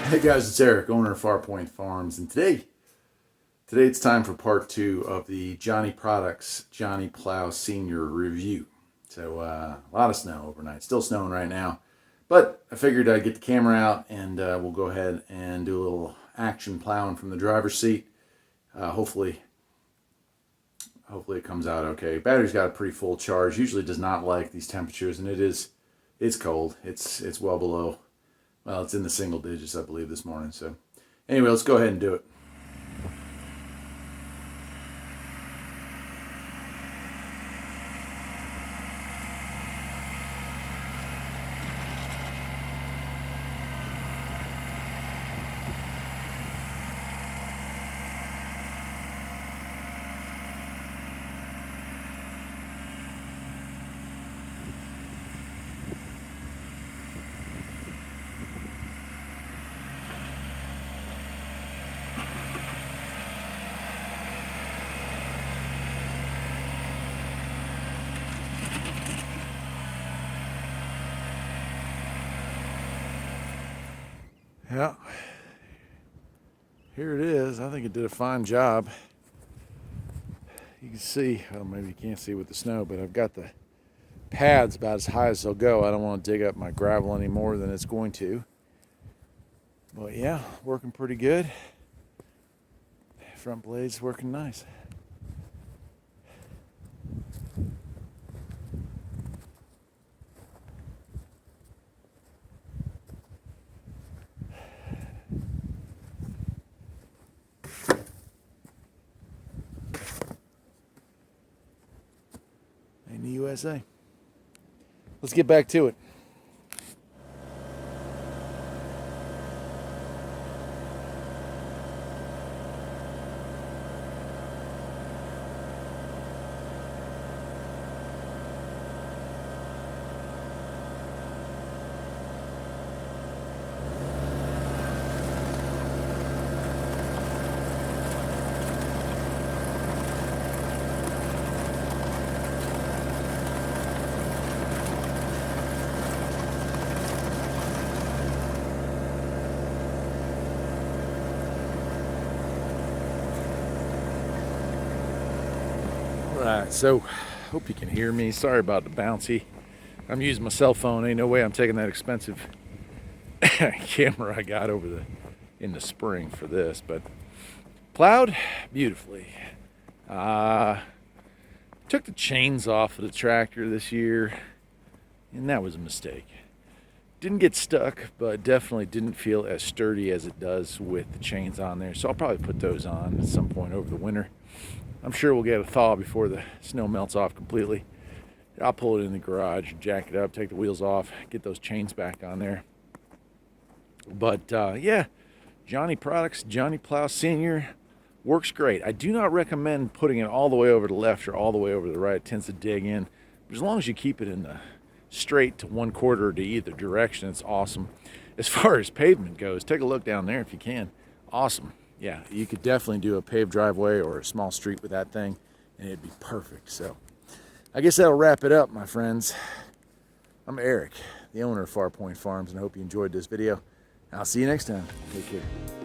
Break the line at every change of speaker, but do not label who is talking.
Hey guys, it's Eric, owner of Farpoint Farms, and today it's time for part 2 of the Johnny Plow Senior review. So a lot of snow overnight, still snowing right now, but I figured I'd get the camera out and we'll go ahead and do a little action plowing from the driver's seat. Hopefully it comes out okay. Battery's got a pretty full charge. Usually does not like these temperatures, and it's cold. It's well below. Well, it's in the single digits, I believe, this morning. So anyway, let's go ahead and do it. Yeah, here it is. I think it did a fine job. You can see, well, maybe you can't see with the snow, but I've got the pads about as high as they'll go. I don't want to dig up my gravel any more than it's going to. But yeah, working pretty good. Front blade's working nice. In the USA. Let's get back to it. Alright, so hope you can hear me. Sorry about the bouncy. I'm using my cell phone. Ain't no way I'm taking that expensive camera I got in the spring for this, but plowed beautifully. Took the chains off of the tractor this year, and that was a mistake. Didn't get stuck, but definitely didn't feel as sturdy as it does with the chains on there, so I'll probably put those on at some point over the winter. I'm sure we'll get a thaw before the snow melts off completely. I'll pull it in the garage, jack it up, take the wheels off, get those chains back on there. But yeah, Johnny Plow Senior works great. I do not recommend putting it all the way over to the left or all the way over to the right. It tends to dig in. But as long as you keep it in the straight to 1/4 to either direction, it's awesome. As far as pavement goes, take a look down there if you can. Awesome. Yeah, you could definitely do a paved driveway or a small street with that thing, and it'd be perfect. So I guess that'll wrap it up, my friends. I'm Eric, the owner of Farpoint Farms, and I hope you enjoyed this video. I'll see you next time. Take care.